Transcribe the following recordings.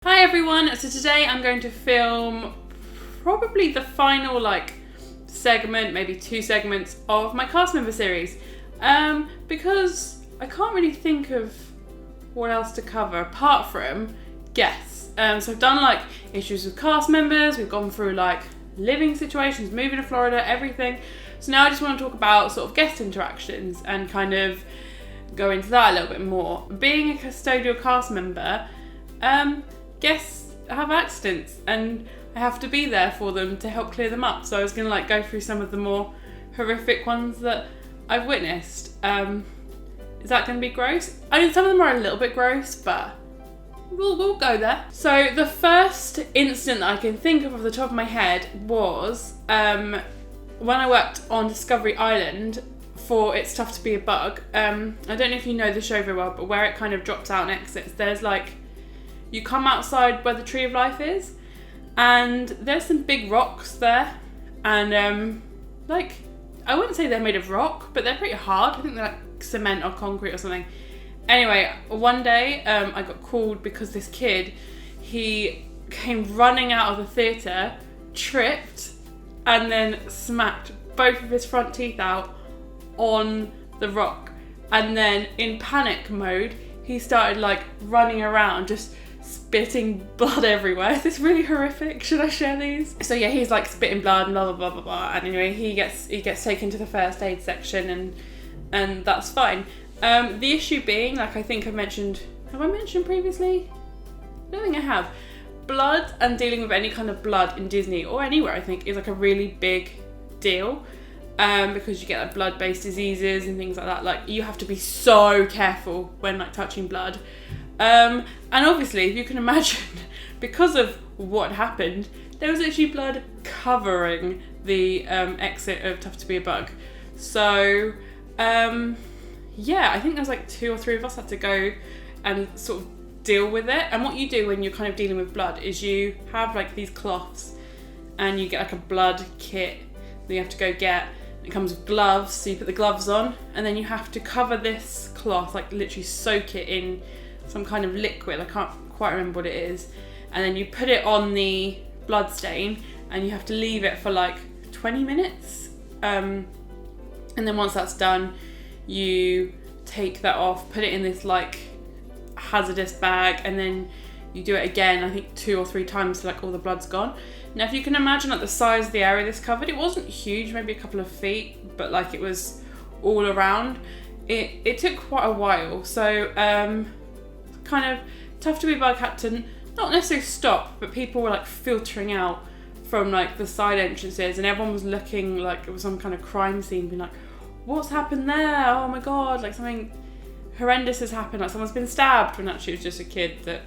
Hi everyone, so today I'm going to film probably the final segment, maybe 2 segments of my cast member series, because I can't really think of what else to cover apart from guests. So I've done issues with cast members, we've gone through living situations, moving to Florida, everything. So now I just want to talk about sort of guest interactions and kind of go into that a little bit more. Being a custodial cast member, guests have accidents and I have to be there for them to help clear them up. So I was going to go through some of the more horrific ones that I've witnessed. Is that going to be gross? I mean, some of them are a little bit gross, but we'll go there. So the first incident that I can think of off the top of my head was when I worked on Discovery Island for It's Tough to Be a Bug. I don't know if you know the show very well, but where it kind of drops out and exits, there's you come outside where the Tree of Life is, and there's some big rocks there, and I wouldn't say they're made of rock, but they're pretty hard. I think they're cement or concrete or something. Anyway, one day I got called because this kid, he came running out of the theatre, tripped, and then smacked both of his front teeth out on the rock, and then in panic mode he started running around, just spitting blood everywhere. Is this really horrific? Should I share these? So yeah, he's spitting blood and blah blah blah blah blah. And anyway, he gets taken to the first aid section, and that's fine. The issue being, I think I've mentioned. Have I mentioned previously? I don't think I have. Blood and dealing with any kind of blood in Disney or anywhere, I think, is a really big deal. Because you get blood-based diseases and things like that. You have to be so careful when touching blood. And obviously, if you can imagine, because of what happened, there was actually blood covering the exit of Tough to Be a Bug. So, yeah, I think there's 2 or 3 of us had to go and sort of deal with it. And what you do when you're kind of dealing with blood is you have these cloths, and you get a blood kit that you have to go get. It comes with gloves, so you put the gloves on, and then you have to cover this cloth, literally soak it in some kind of liquid. I can't quite remember what it is. And then you put it on the blood stain, and you have to leave it for 20 minutes. And then once that's done, you take that off, put it in this hazardous bag, and then you do it again, I think 2 or 3 times till all the blood's gone. Now, if you can imagine the size of the area this covered, it wasn't huge, maybe a couple of feet, but it was all around. It took quite a while, so kind of Tough to Be a Bug had to not necessarily stop, but people were filtering out from the side entrances, and everyone was looking like it was some kind of crime scene, being what's happened there? Oh my god, something horrendous has happened, someone's been stabbed, when actually it was just a kid that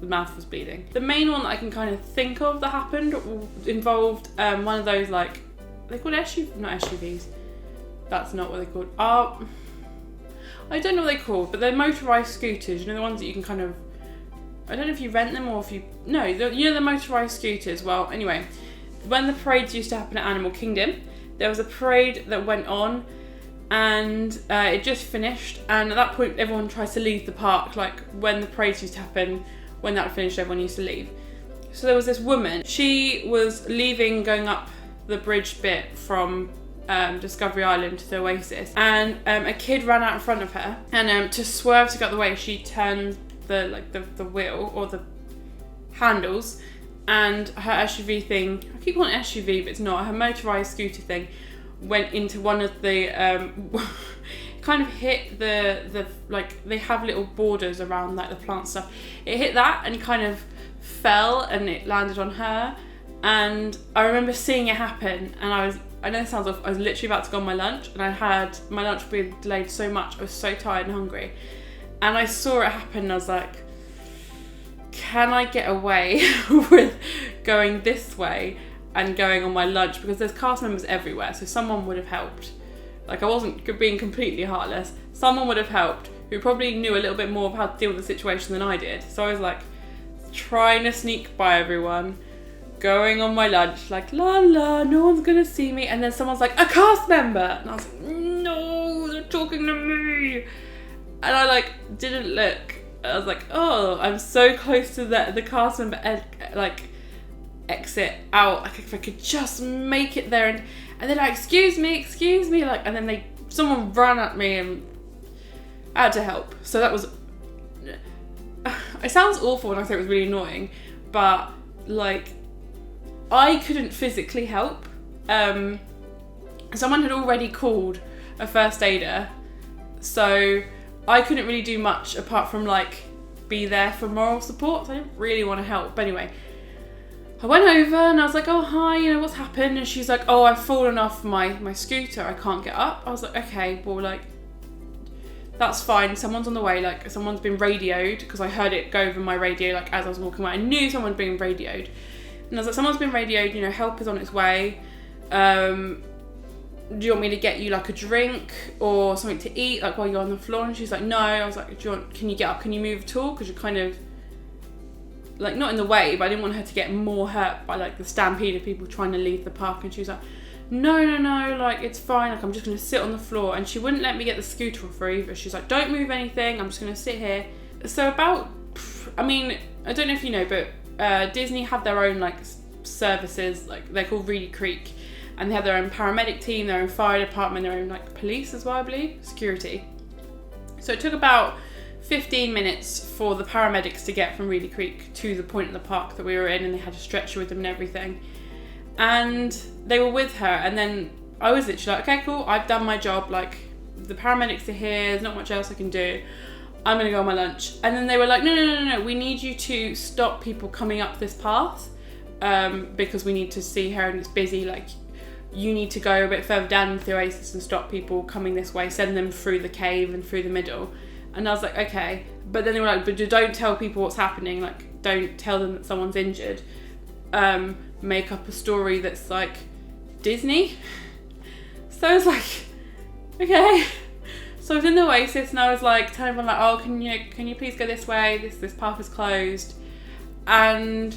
the mouth was bleeding. The main one that I can kind of think of that happened involved one of those they called not SUVs. That's not what they called. I don't know what they called, but they're motorised scooters. You know, the ones that you can kind of. I don't know if you rent them or if you. No, the motorised scooters. Well, anyway, when the parades used to happen at Animal Kingdom, there was a parade that went on, and it just finished. And at that point, everyone tries to leave the park. When the parades used to happen, when that finished, everyone used to leave. So there was this woman. She was leaving, going up the bridge bit from Discovery Island to the Oasis, and a kid ran out in front of her, and to swerve to get the way, she turned the wheel or the handles, and her SUV thing, I keep calling it SUV but it's not, her motorised scooter thing went into one of the kind of hit the they have little borders around the plant stuff. It hit that and kind of fell, and it landed on her. And I remember seeing it happen, and I know it sounds off, I was literally about to go on my lunch, and I had my lunch being delayed so much, I was so tired and hungry, and I saw it happen, and I was like, can I get away with going this way and going on my lunch, because there's cast members everywhere, so someone would have helped. I wasn't being completely heartless. Someone would have helped who probably knew a little bit more of how to deal with the situation than I did. So I was trying to sneak by everyone, going on my lunch, la la, no one's gonna see me, and then someone's a cast member, and I was no, they're talking to me, and I didn't look, I was like, oh, I'm so close to the cast member exit out. Like, if I could just make it there, and then like, excuse me, like, and then someone ran at me and I had to help. So that was. It sounds awful when I say it was really annoying, but like, I couldn't physically help. Someone had already called a first aider, so I couldn't really do much apart from like be there for moral support. So I didn't really want to help. But anyway, I went over and I was like, oh hi, you know, what's happened? And she's like, oh, I've fallen off my scooter, I can't get up. I was like, okay, well, like, that's fine, someone's on the way, like, someone's been radioed, because I heard it go over my radio, like, as I was walking away. I knew someone had been radioed. And I was like, someone's been radioed, you know, help is on its way. Do you want me to get you, like, a drink or something to eat, like, while you're on the floor? And she's like, no. I was like, can you get up? Can you move at all? Because you're kind of, like, not in the way, but I didn't want her to get more hurt by, like, the stampede of people trying to leave the park. And she was like, no, like, it's fine, like, I'm just going to sit on the floor. And she wouldn't let me get the scooter off her either. She's like, don't move anything, I'm just going to sit here. So I mean, I don't know if you know, but Disney have their own, like, services, like, they're called Reedy Creek. And they have their own paramedic team, their own fire department, their own, like, police as well, I believe, security. So it took about 15 minutes for the paramedics to get from Reedy Creek to the point of the park that we were in, and they had a stretcher with them and everything. And they were with her, and then I was literally like, okay, cool, I've done my job, like, the paramedics are here, there's not much else I can do, I'm gonna go on my lunch. And then they were like, no, we need you to stop people coming up this path, because we need to see her and it's busy, like, you need to go a bit further down into the oasis and stop people coming this way, send them through the cave and through the middle. And I was like, okay. But then they were like, but don't tell people what's happening, like, don't tell them that someone's injured. Make up a story that's like Disney. So I was like, okay. So I was in the oasis and I was like telling everyone, like, oh, can you please go this way? This path is closed. And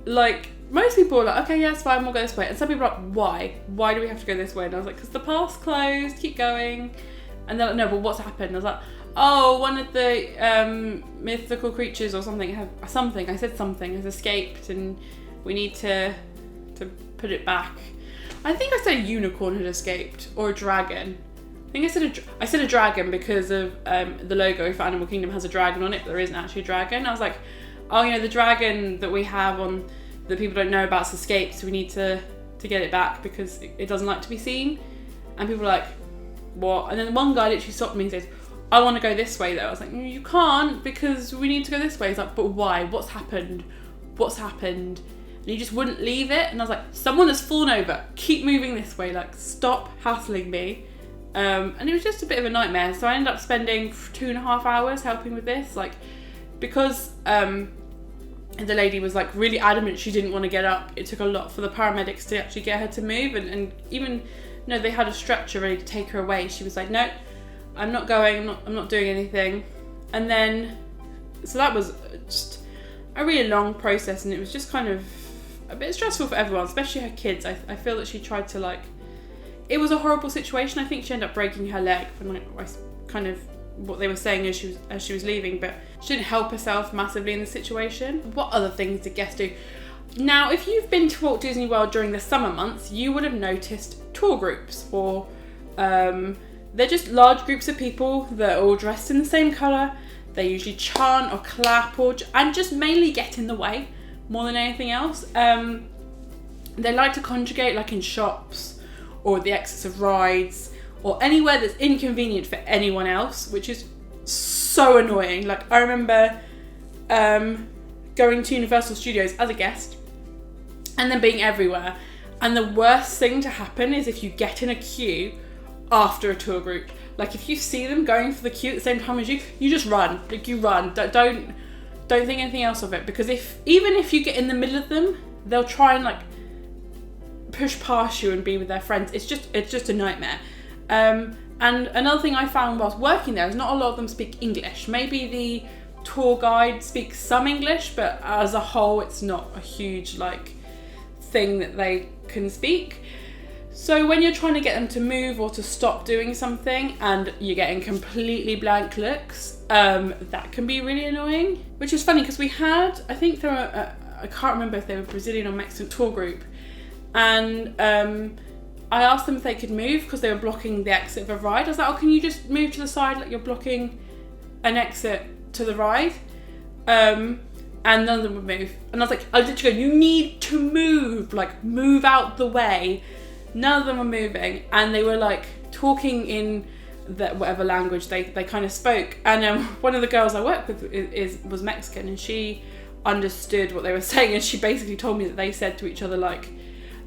like, most people were like, okay, yeah, it's fine, we'll go this way. And some people were like, why? Why do we have to go this way? And I was like, because the path's closed, keep going. And they're like, no, but what's happened? And I was like, oh, one of the mythical creatures or something, I said something, has escaped and we need to put it back. I think I said a unicorn had escaped, or a dragon. I think I said a dragon because of the logo for Animal Kingdom has a dragon on it, but there isn't actually a dragon. I was like, oh, you know, the dragon that we have on that people don't know about has escaped, so we need to get it back because it doesn't like to be seen. And people were like, what? And then one guy literally stopped me and says, I want to go this way though. I was like, you can't, because we need to go this way. He's like, but why? What's happened? And he just wouldn't leave it. And I was like, someone has fallen over. Keep moving this way. Like, stop hassling me. And it was just a bit of a nightmare. So I ended up spending 2.5 hours helping with this. Like, because the lady was like really adamant she didn't want to get up. It took a lot for the paramedics to actually get her to move. And even though they had a stretcher ready to take her away, she was like, no, I'm not going, I'm not doing anything. And then, so that was just a really long process, and it was just kind of a bit stressful for everyone, especially her kids. I feel that she tried to, like, it was a horrible situation. I think she ended up breaking her leg from, like, kind of what they were saying as she was leaving, but she didn't help herself massively in the situation. What other things did guests do? Now, if you've been to Walt Disney World during the summer months, you would have noticed tour groups, or they're just large groups of people that are all dressed in the same colour. They usually chant or clap and just mainly get in the way more than anything else. They like to congregate, like, in shops or the exits of rides or anywhere that's inconvenient for anyone else, which is so annoying. Like, I remember going to Universal Studios as a guest and then being everywhere. And the worst thing to happen is if you get in a queue after a tour group. Like, if you see them going for the queue at the same time as you just run. Like, you run. Don't think anything else of it, because even if you get in the middle of them, they'll try and, like, push past you and be with their friends. It's just a nightmare. And another thing I found whilst working there is not a lot of them speak English. Maybe the tour guide speaks some English, but as a whole, it's not a huge, like, thing that they can speak. So when you're trying to get them to move or to stop doing something and you're getting completely blank looks, that can be really annoying. Which is funny because we had, I think there were, I can't remember if they were Brazilian or Mexican tour group, and I asked them if they could move because they were blocking the exit of a ride. I was like, oh, can you just move to the side like you're blocking an exit to the ride? And none of them would move. And I was like, I was literally going, you need to move, like move out the way. None of them were moving, and they were like talking in whatever language they kind of spoke. And one of the girls I work with was Mexican, and she understood what they were saying, and she basically told me that they said to each other like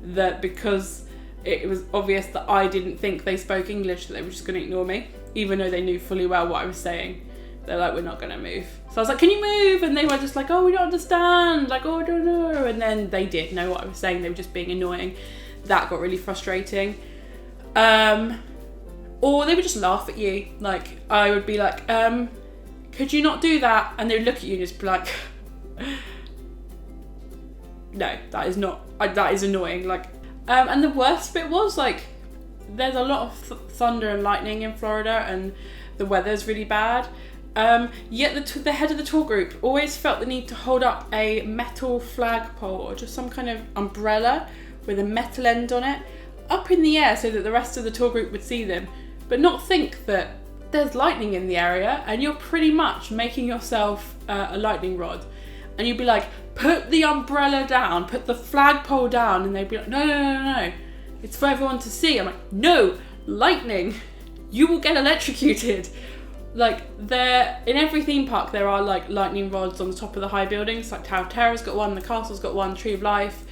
that because it was obvious that I didn't think they spoke English, that they were just going to ignore me, even though they knew fully well what I was saying. They're like, we're not going to move. So I was like, can you move? And they were just like, oh, we don't understand. Like, oh, I don't know. And then they did know what I was saying. They were just being annoying. That got really frustrating. Or they would just laugh at you. Like, I would be like, could you not do that? And they would look at you and just be like, no, that is not, that is annoying. Like, and the worst bit was like, there's a lot of thunder and lightning in Florida and the weather's really bad. Yet the head of the tour group always felt the need to hold up a metal flagpole or just some kind of umbrella with a metal end on it up in the air so that the rest of the tour group would see them, but not think that there's lightning in the area and you're pretty much making yourself a lightning rod. And you'd be like, put the umbrella down, put the flagpole down, and they'd be like, no, it's for everyone to see. I'm like, no, lightning, you will get electrocuted. Like, there, in every theme park there are like lightning rods on the top of the high buildings, like Tower of Terror's got one, the Castle's got one, Tree of Life,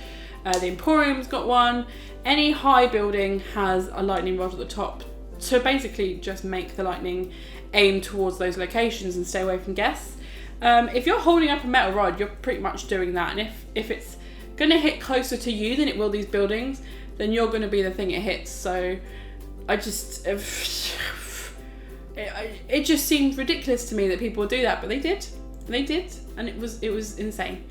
the Emporium's got one. Any high building has a lightning rod at the top to basically just make the lightning aim towards those locations and stay away from guests. If you're holding up a metal rod, you're pretty much doing that, and if it's going to hit closer to you than it will these buildings, then you're going to be the thing it hits. So I just, it just seemed ridiculous to me that people would do that, but they did, and it was insane.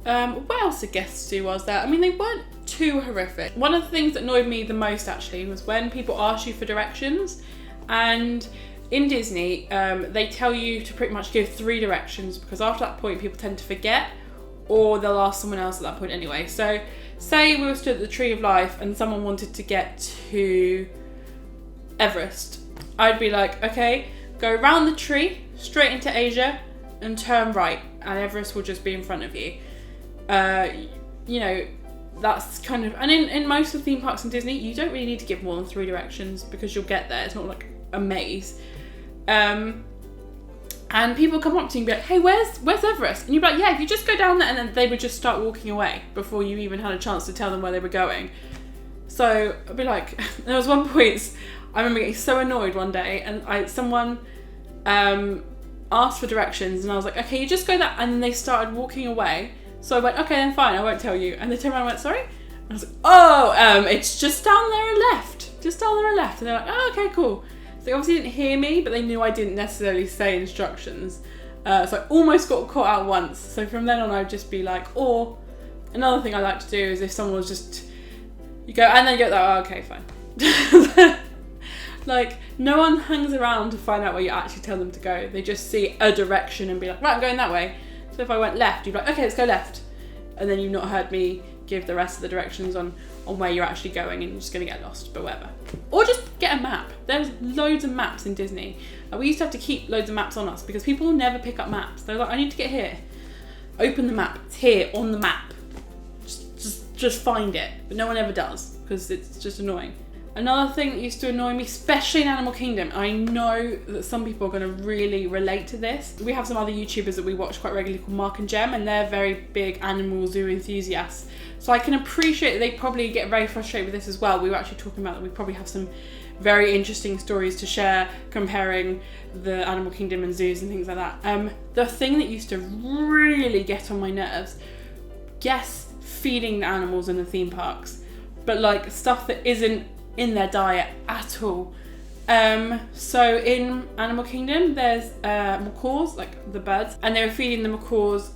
What else did guests do was that? I mean, they weren't too horrific. One of the things that annoyed me the most actually was when people asked you for directions, and in Disney, they tell you to pretty much give 3 directions because after that point people tend to forget, or they'll ask someone else at that point anyway. So say we were stood at the Tree of Life and someone wanted to get to Everest. I'd be like, okay, go around the tree, straight into Asia, and turn right, and Everest will just be in front of you. You know, that's kind of, and in most of the theme parks in Disney, you don't really need to give more than 3 directions because you'll get there. It's not like a maze. And people come up to you and be like, hey, where's Everest? And you'd be like, yeah, if you just go down there, and then they would just start walking away before you even had a chance to tell them where they were going. So I'd be like, there was one point, I remember getting so annoyed one day, and someone asked for directions, and I was like, okay, you just go that, and then they started walking away. So I went, okay, then fine, I won't tell you. And they turned around and went, sorry? And I was like, oh, it's just down there and left. Just down there and left. And they're like, oh, okay, cool. So they obviously didn't hear me, but they knew I didn't necessarily say instructions. So I almost got caught out once. So from then on, I'd just be like, or another thing I like to do is if someone was just, you go, and then you go, oh, okay, fine. Like, no one hangs around to find out where you actually tell them to go. They just see a direction and be like, right, I'm going that way. So if I went left, you'd be like, okay, let's go left. And then you've not heard me give the rest of the directions on where you're actually going, and you're just going to get lost, but whatever. Or just get a map. There's loads of maps in Disney. We used to have to keep loads of maps on us because people will never pick up maps. They're like, I need to get here. Open the map. It's here on the map. Just find it. But no one ever does because it's just annoying. Another thing that used to annoy me, especially in Animal Kingdom, I know that some people are going to really relate to this. We have some other YouTubers that we watch quite regularly called Mark and Jem, and they're very big animal zoo enthusiasts. So I can appreciate that they probably get very frustrated with this as well. We were actually talking about that we probably have some very interesting stories to share comparing the Animal Kingdom and zoos and things like that. The thing that used to really get on my nerves, yes, feeding the animals in the theme parks, but like stuff that isn't in their diet at all. So in Animal Kingdom there's macaws, like the birds, and they were feeding the macaws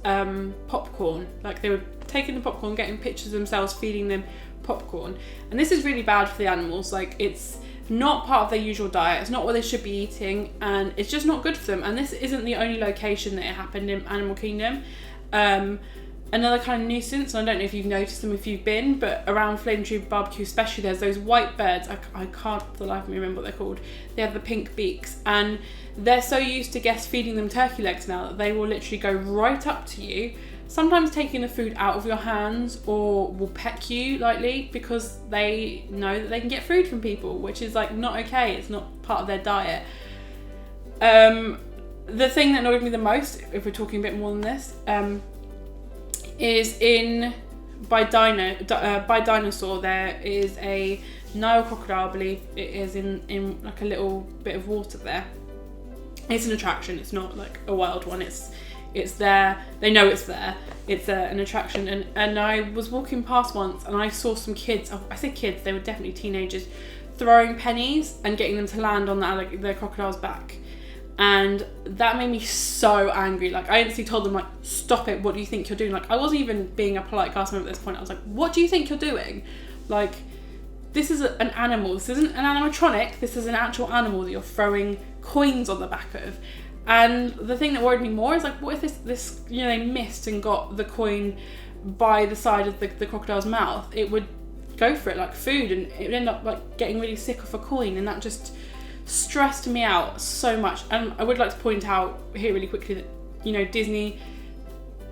popcorn. Like they were taking the popcorn, getting pictures of themselves feeding them popcorn. And this is really bad for the animals. Like, it's not part of their usual diet. It's not what they should be eating, and it's just not good for them. And this isn't the only location that it happened in Animal Kingdom. Another kind of nuisance, and I don't know if you've noticed them if you've been, but around Flame Tree Barbecue especially, there's those white birds. I can't for the life of me remember what they're called. They have the pink beaks, and they're so used to guests feeding them turkey legs now that they will literally go right up to you, sometimes taking the food out of your hands, or will peck you lightly because they know that they can get food from people, which is like not okay. It's not part of their diet. The thing that annoyed me the most, if we're talking a bit more than this, is by Dinosaur. There is a Nile crocodile, I believe it is, in like a little bit of water there. It's an attraction. It's not like a wild one. It's there. They know it's there. It's an attraction. And I was walking past once and I saw some kids. I say kids. They were definitely teenagers, throwing pennies and getting them to land on the crocodile's back. And that made me so angry. Like, I instantly told them, like, stop it, what do you think you're doing? Like, I wasn't even being a polite cast member at this point. I was like, what do you think you're doing? Like, this is an animal. This isn't an animatronic. This is an actual animal that you're throwing coins on the back of. And the thing that worried me more is, like, what if this they missed and got the coin by the side of the crocodile's mouth? It would go for it like food, and it would end up, like, getting really sick of a coin, and that just stressed me out so much. And I would like to point out here really quickly that Disney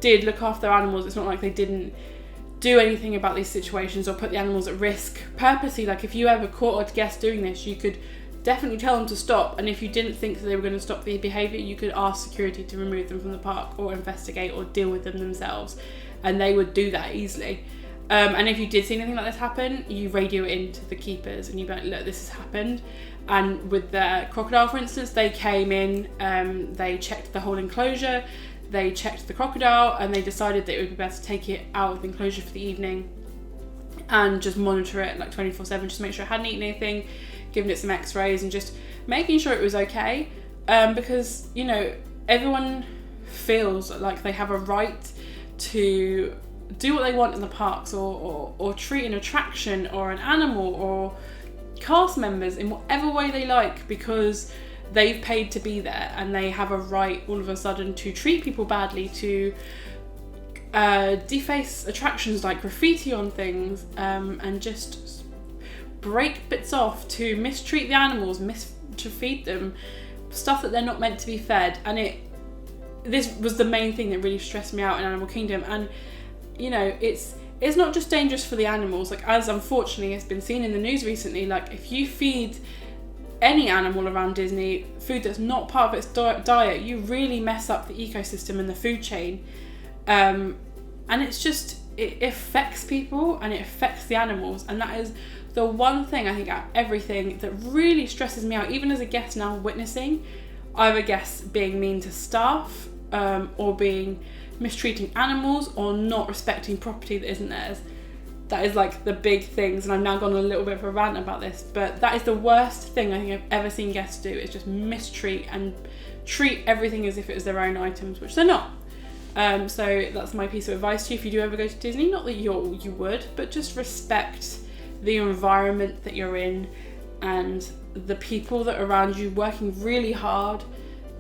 did look after their animals. It's not like they didn't do anything about these situations or put the animals at risk purposely. Like, if you ever caught a guest doing this, you could definitely tell them to stop, and if you didn't think that they were going to stop the behaviour, you could ask security to remove them from the park or investigate or deal with them themselves, and they would do that easily. And if you did see anything like this happen, you radio it in to the keepers and you'd be like, look, this has happened. And with the crocodile, for instance, they came in, they checked the whole enclosure, they checked the crocodile, and they decided that it would be best to take it out of the enclosure for the evening and just monitor it like 24/7, just make sure it hadn't eaten anything, giving it some x-rays and just making sure it was okay. Because, everyone feels like they have a right to do what they want in the parks, or treat an attraction or an animal or cast members in whatever way they like, because they've paid to be there, and they have a right all of a sudden to treat people badly, to deface attractions, like graffiti on things, and just break bits off, to mistreat the animals, to feed them stuff that they're not meant to be fed. And this was the main thing that really stressed me out in Animal Kingdom. And it's not just dangerous for the animals, like, as unfortunately has been seen in the news recently. Like, if you feed any animal around Disney food that's not part of its diet, you really mess up the ecosystem and the food chain. And it affects people and it affects the animals, and that is the one thing I think out of everything that really stresses me out, even as a guest now witnessing either guests being mean to staff, or being mistreating animals, or not respecting property that isn't theirs. That is like the big things, and I've now gone on a little bit of a rant about this, but that is the worst thing I think I've ever seen guests do, is just mistreat and treat everything as if it was their own items, which they're not. So that's my piece of advice to you if you do ever go to Disney. Not that you would, but just respect the environment that you're in and the people that are around you working really hard,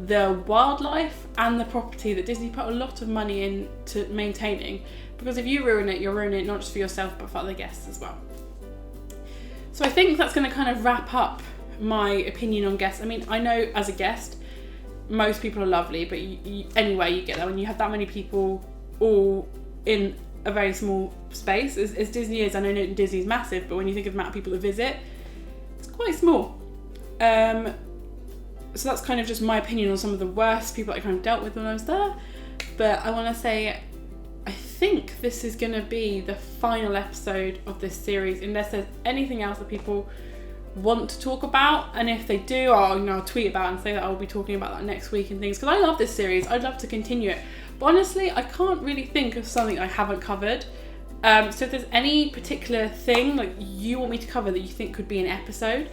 the wildlife and the property that Disney put a lot of money into maintaining. Because if you ruin it, you're ruining it not just for yourself but for other guests as well. So I think that's going to kind of wrap up my opinion on guests. I mean, I know as a guest, most people are lovely, but anyway, you get that when you have that many people all in a very small space, as Disney is. I know Disney's massive, but when you think of the amount of people that visit, it's quite small. So that's kind of just my opinion on some of the worst people I kind of dealt with when I was there. But I want to say, I think this is going to be the final episode of this series, unless there's anything else that people want to talk about. And if they do, I'll tweet about it and say that I'll be talking about that next week and things, because I love this series. I'd love to continue it, but honestly I can't really think of something I haven't covered. So if there's any particular thing like you want me to cover that you think could be an episode,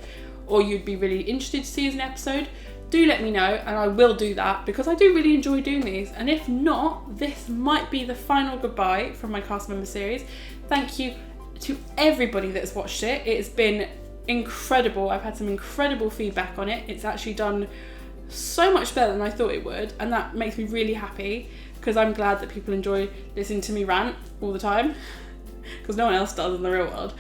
or you'd be really interested to see as an episode, do let me know, and I will do that, because I do really enjoy doing these. And if not, this might be the final goodbye from my cast member series. Thank you to everybody that's watched it. It's been incredible. I've had some incredible feedback on it. It's actually done so much better than I thought it would, and that makes me really happy because I'm glad that people enjoy listening to me rant all the time because no one else does in the real world.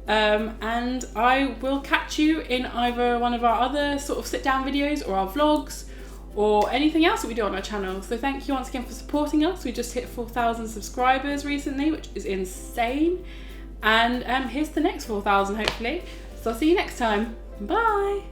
And I will catch you in either one of our other sort of sit down videos or our vlogs or anything else that we do on our channel. So thank you once again for supporting us. We just hit 4,000 subscribers recently, which is insane. And here's the next 4,000 hopefully. So I'll see you next time. Bye.